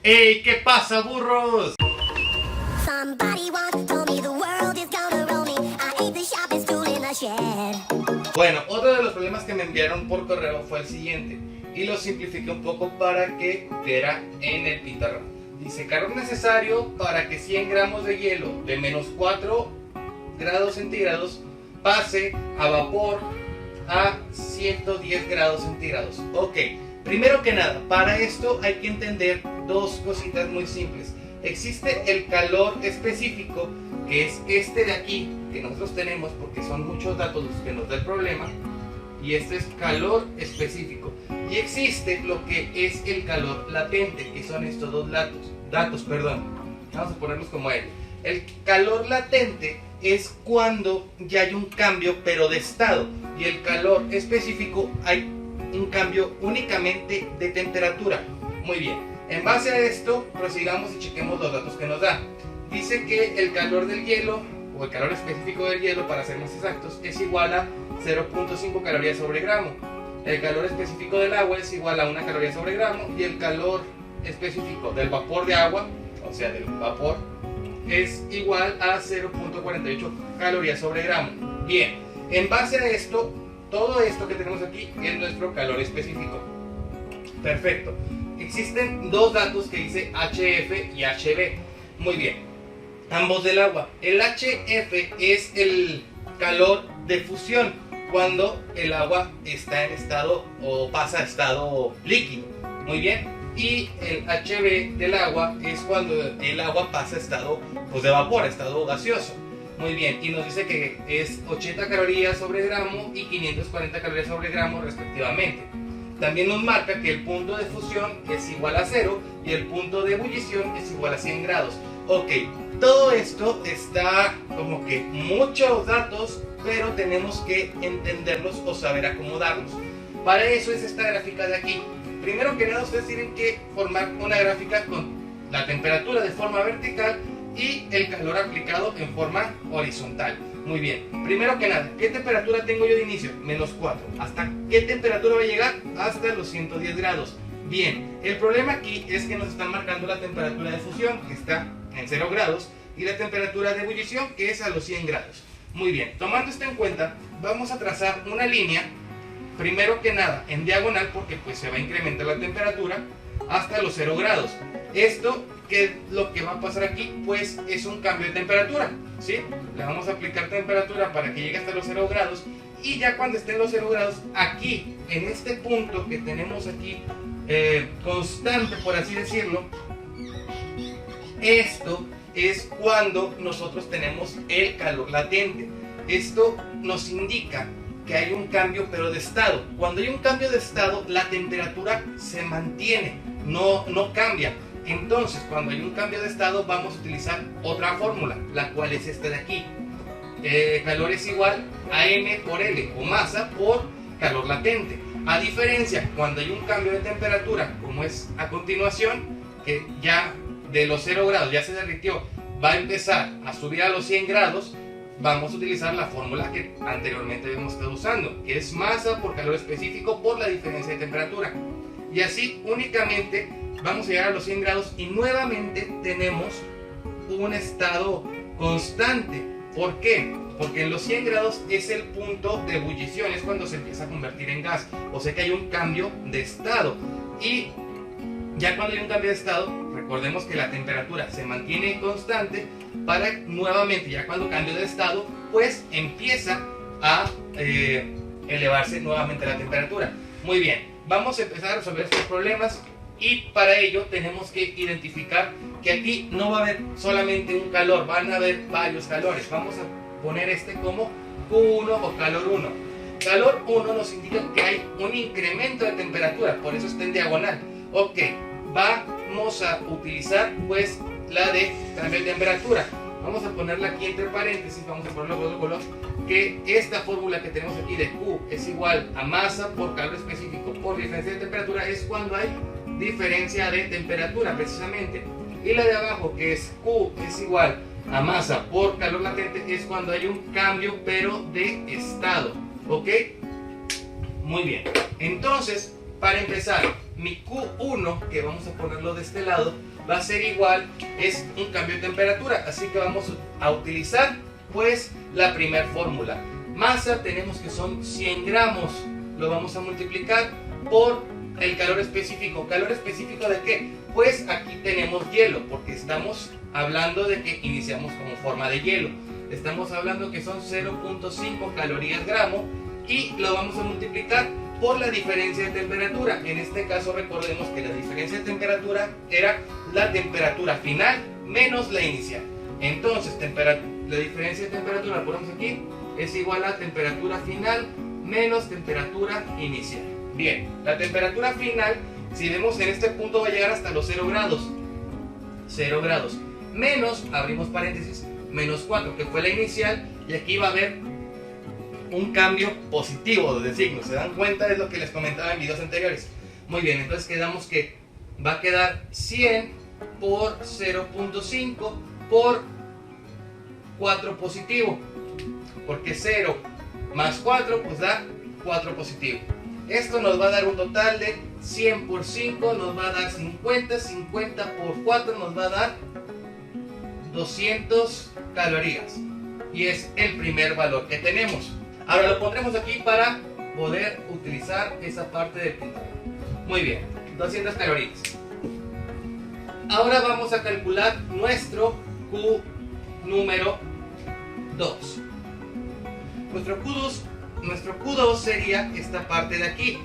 ¡Ey! ¿Qué pasa, burros? Bueno, otro de los problemas que me enviaron por correo fue el siguiente, y lo simplifiqué un poco para que cupiera en el pizarrón. Dice: calor necesario para que 100 gramos de hielo de menos 4 grados centígrados pase a vapor a 110 grados centígrados. Ok, primero que nada, para esto hay que entender dos cositas muy simples. Existe el calor específico, que es este de aquí, que nosotros tenemos porque son muchos datos los que nos da el problema, y este es calor específico. Y existe lo que es el calor latente, que son estos dos datos, vamos a ponerlos como él. El calor latente es cuando ya hay un cambio pero de estado, y el calor específico hay un cambio únicamente de temperatura. Muy bien, en base a esto prosigamos y chequemos los datos que nos da. Dice que el calor del hielo, o el calor específico del hielo para ser más exactos, es igual a 0.5 calorías sobre gramo. El calor específico del agua es igual a 1 caloría sobre gramo, y el calor específico del vapor de agua, o sea del vapor, es igual a 0.48 calorías sobre gramo. Bien, en base a esto, todo esto que tenemos aquí es nuestro calor específico. Perfecto. Existen dos datos que dice HF y HB. Muy bien, ambos del agua. El HF es el calor de fusión, cuando el agua está en estado o pasa a estado líquido. Muy bien. Y el HB del agua es cuando el agua pasa a estado de vapor, estado gaseoso. Muy bien, y nos dice que es 80 calorías sobre gramo y 540 calorías sobre gramo respectivamente. También nos marca que el punto de fusión es igual a 0 y el punto de ebullición es igual a 100 grados. Ok, todo esto está como que muchos datos, pero tenemos que entenderlos o saber acomodarlos. Para eso es esta gráfica de aquí. Primero que nada, ustedes tienen que formar una gráfica con la temperatura de forma vertical y el calor aplicado en forma horizontal. Muy bien, primero que nada, ¿qué temperatura tengo yo de inicio? Menos 4. ¿Hasta qué temperatura va a llegar? Hasta los 110 grados. Bien, el problema aquí es que nos están marcando la temperatura de fusión, que está en 0 grados, y la temperatura de ebullición, que es a los 100 grados. Muy bien, tomando esto en cuenta, vamos a trazar una línea, primero que nada en diagonal, porque pues se va a incrementar la temperatura hasta los 0 grados. Esto, ¿qué es lo que va a pasar aquí? Pues es un cambio de temperatura, ¿sí? Le vamos a aplicar temperatura para que llegue hasta los 0 grados, y ya cuando esté en los 0 grados, aquí, en este punto que tenemos aquí, constante por así decirlo, esto es cuando nosotros tenemos el calor latente. Esto nos indica que hay un cambio pero de estado. Cuando hay un cambio de estado, la temperatura se mantiene, no cambia. Entonces, cuando hay un cambio de estado, vamos a utilizar otra fórmula, la cual es esta de aquí. Calor es igual a M por L, o masa por calor latente. A diferencia, cuando hay un cambio de temperatura, como es a continuación, que ya de los 0 grados ya se derritió, va a empezar a subir a los 100 grados, vamos a utilizar la fórmula que anteriormente habíamos estado usando, que es masa por calor específico por la diferencia de temperatura. Y así únicamente vamos a llegar a los 100 grados y nuevamente tenemos un estado constante. ¿Por qué? Porque en los 100 grados es el punto de ebullición, es cuando se empieza a convertir en gas, o sea que hay un cambio de estado. Y ya cuando hay un cambio de estado, recordemos que la temperatura se mantiene constante para nuevamente, ya cuando cambia de estado, pues empieza a elevarse nuevamente la temperatura. Muy bien, vamos a empezar a resolver estos problemas, y para ello tenemos que identificar que aquí no va a haber solamente un calor, van a haber varios calores. Vamos a poner este como Q1 o calor 1. Calor 1 nos indica que hay un incremento de temperatura, por eso está en diagonal. Ok, vamos a utilizar pues la de cambio de temperatura. Vamos a ponerla aquí entre paréntesis, vamos a ponerlo con otro color, que esta fórmula que tenemos aquí de Q es igual a masa por calor específico por diferencia de temperatura, es cuando hay diferencia de temperatura precisamente. Y la de abajo, que es Q es igual a masa por calor latente, es cuando hay un cambio pero de estado. ¿Ok? Muy bien. Entonces, para empezar, mi Q1, que vamos a ponerlo de este lado, va a ser igual, es un cambio de temperatura, así que vamos a utilizar pues la primera fórmula. Masa tenemos que son 100 gramos, lo vamos a multiplicar por el calor específico. ¿Calor específico de qué? Pues aquí tenemos hielo, porque estamos hablando de que iniciamos como forma de hielo. Estamos hablando que son 0.5 calorías gramo y lo vamos a multiplicar por la diferencia de temperatura. En este caso recordemos que la diferencia de temperatura era la temperatura final menos la inicial. Entonces la diferencia de temperatura, la ponemos aquí, es igual a temperatura final menos temperatura inicial. Bien, la temperatura final, si vemos en este punto, va a llegar hasta los 0 grados. 0 grados. Menos, abrimos paréntesis, menos 4, que fue la inicial, y aquí va a haber un cambio positivo de signo. ¿Se dan cuenta? Es lo que les comentaba en videos anteriores. Muy bien, entonces quedamos que va a quedar 100 por 0.5 por 4 positivo, porque 0 más 4 pues da 4 positivo. Esto nos va a dar un total de 100 por 5 nos va a dar 50, 50 por 4 nos va a dar 200 calorías, y es el primer valor que tenemos. Ahora lo pondremos aquí para poder utilizar esa parte del pizarrón. Muy bien, 200 calorías. Ahora vamos a calcular nuestro Q número 2. Nuestro Q2 sería esta parte de aquí,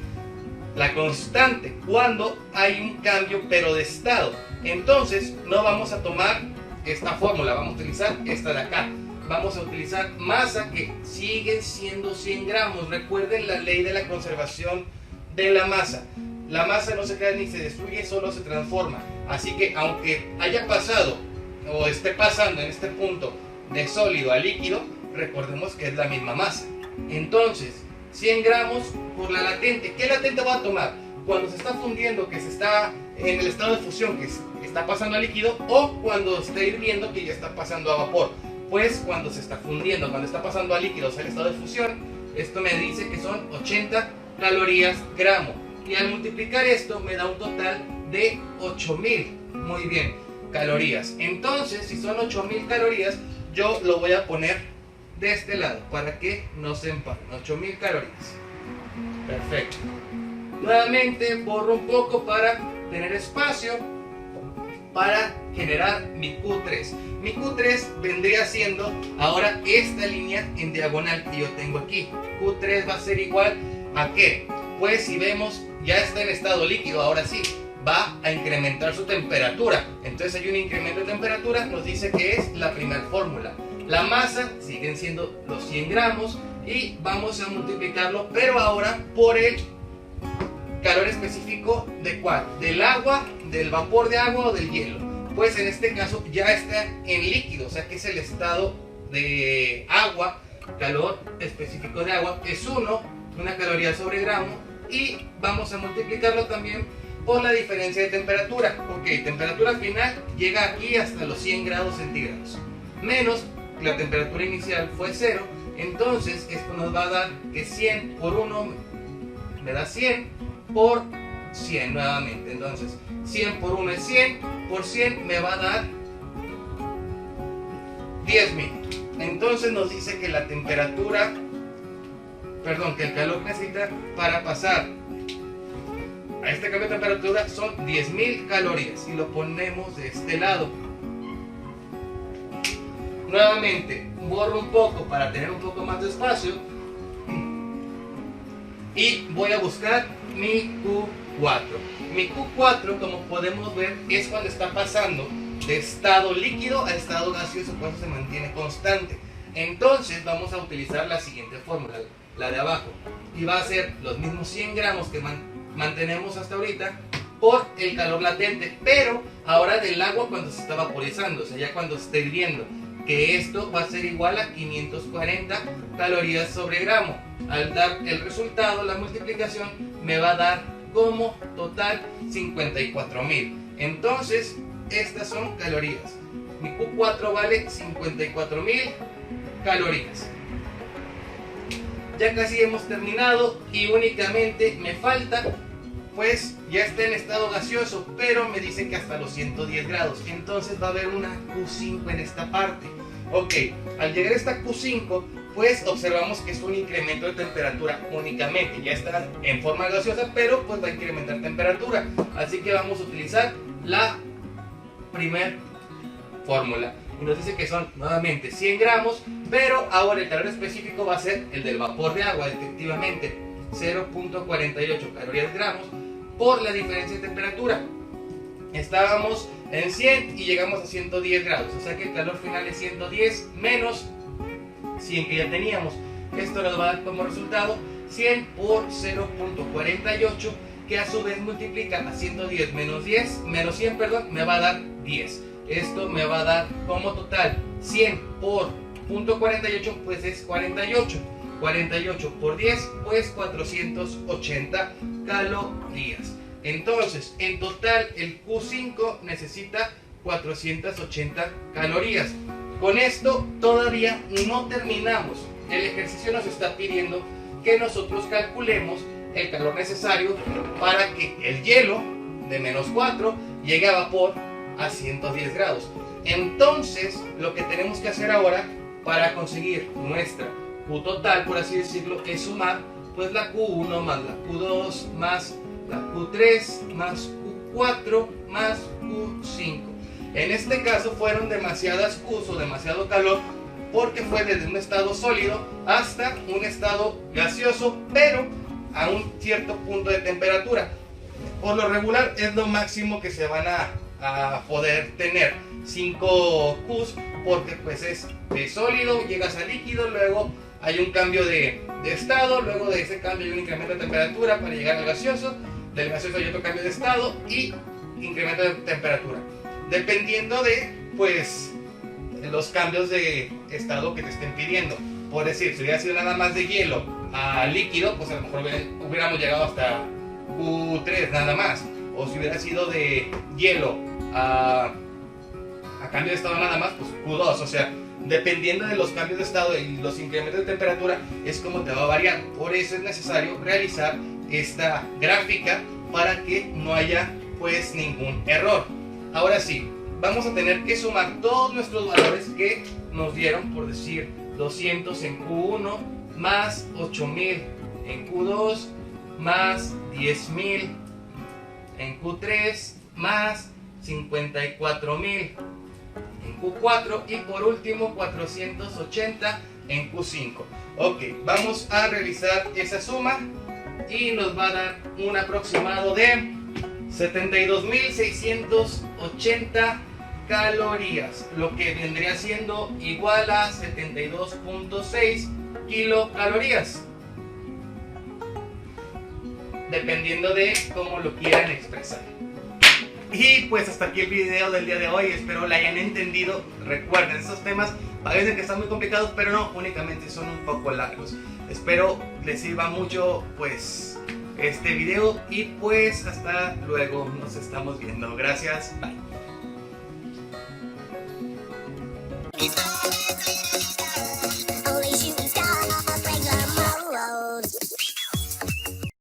la constante, cuando hay un cambio pero de estado. Entonces no vamos a tomar esta fórmula, vamos a utilizar esta de acá. Vamos a utilizar masa, que sigue siendo 100 gramos. Recuerden la ley de la conservación de la masa. La masa no se crea ni se destruye, solo se transforma. Así que aunque haya pasado o esté pasando en este punto de sólido a líquido, recordemos que es la misma masa. Entonces, 100 gramos por la latente. ¿Qué latente va a tomar? Cuando se está fundiendo, que se está en el estado de fusión, que está pasando a líquido, o cuando está hirviendo, que ya está pasando a vapor. Pues cuando se está fundiendo, cuando está pasando a líquido, o sea, el estado de fusión, esto me dice que son 80 calorías gramo. Y al multiplicar esto me da un total de 8000. Muy bien, calorías. Entonces, si son 8000 calorías, yo lo voy a poner de este lado para que no se empalmen. 8000 calorías. Perfecto. Nuevamente borro un poco para tener espacio para generar mi Q3. Mi Q3 vendría siendo ahora esta línea en diagonal que yo tengo aquí. Q3 va a ser igual a ¿qué? Pues si vemos, ya está en estado líquido, ahora sí, va a incrementar su temperatura. Entonces hay un incremento de temperatura, nos dice que es la primera fórmula. La masa siguen siendo los 100 gramos y vamos a multiplicarlo, pero ahora por el calor específico de ¿cuál? Del agua, del vapor de agua o del hielo. Pues en este caso ya está en líquido, o sea que es el estado de agua, calor específico de agua, es 1, una caloría sobre gramo, y vamos a multiplicarlo también por la diferencia de temperatura. Ok, temperatura final llega aquí hasta los 100 grados centígrados, menos la temperatura inicial fue 0, entonces esto nos va a dar que 100 por 1 me da 100 por 100 nuevamente. Entonces 100 por 1 es 100, por 100 me va a dar 10.000. Entonces nos dice que la temperatura, perdón, que el calor que necesita para pasar a este cambio de temperatura son 10.000 calorías, y lo ponemos de este lado. Nuevamente borro un poco para tener un poco más de espacio y voy a buscar mi Q4. Mi Q4, como podemos ver, es cuando está pasando de estado líquido a estado gaseoso, cuando se mantiene constante. Entonces vamos a utilizar la siguiente fórmula, la de abajo, y va a ser los mismos 100 gramos que mantenemos hasta ahorita por el calor latente, pero ahora del agua cuando se está vaporizando, o sea, ya cuando se está hirviendo, que esto va a ser igual a 540 calorías sobre gramo. Al dar el resultado, la multiplicación me va a dar como total 54.000. Entonces, estas son calorías. Mi Q4 vale 54.000 calorías. Ya casi hemos terminado y únicamente me falta pues ya está en estado gaseoso, pero me dice que hasta los 110 grados. Entonces va a haber una Q5 en esta parte. Ok, al llegar a esta Q5, pues observamos que es un incremento de temperatura únicamente. Ya está en forma gaseosa, pero pues va a incrementar temperatura. Así que vamos a utilizar la primer fórmula. Y nos dice que son nuevamente 100 gramos, pero ahora el calor específico va a ser el del vapor de agua, efectivamente 0.48 calorías gramos por la diferencia de temperatura. Estábamos en 100 y llegamos a 110 grados, o sea que el calor final es 110 menos 100 que ya teníamos. Esto nos va a dar como resultado 100 por 0.48, que a su vez multiplica a 110 menos 100, me va a dar 10. Esto me va a dar como total 100 por 0.48, pues es 48. 48 por 10, pues 480 calorías. Entonces, en total el Q5 necesita 480 calorías. Con esto todavía no terminamos. El ejercicio nos está pidiendo que nosotros calculemos el calor necesario para que el hielo de -4 llegue a vapor a 110 grados. Entonces, lo que tenemos que hacer ahora para conseguir nuestra Q total, por así decirlo, es sumar pues la Q1 más la Q2 más la Q3 más Q4 más Q5. En este caso fueron demasiadas Qs o demasiado calor, porque fue desde un estado sólido hasta un estado gaseoso, pero a un cierto punto de temperatura. Por lo regular es lo máximo que se van a poder tener, 5 Qs, porque pues es de sólido, llegas a líquido, luego hay un cambio de estado, luego de ese cambio hay un incremento de temperatura para llegar al gaseoso, del gaseoso hay otro cambio de estado y incremento de temperatura, dependiendo de pues los cambios de estado que te estén pidiendo. Por decir, si hubiera sido nada más de hielo a líquido, pues a lo mejor hubiéramos llegado hasta Q3 nada más, o si hubiera sido de hielo a cambio de estado nada más, pues Q2, o sea, dependiendo de los cambios de estado y los incrementos de temperatura es como te va a variar. Por eso es necesario realizar esta gráfica para que no haya pues ningún error. Ahora sí, vamos a tener que sumar todos nuestros valores que nos dieron, por decir 200 en Q1 más 8000 en Q2 más 10000 en Q3 más 54000 en Q4 y por último 480 en Q5. Ok, vamos a realizar esa suma y nos va a dar un aproximado de 72.680 calorías, lo que vendría siendo igual a 72.6 kilocalorías, dependiendo de cómo lo quieran expresar. Y pues hasta aquí el video del día de hoy, espero la hayan entendido. Recuerden, estos temas parecen que están muy complicados, pero no, únicamente son un poco largos. Espero les sirva mucho pues este video y pues hasta luego, nos estamos viendo. Gracias, bye.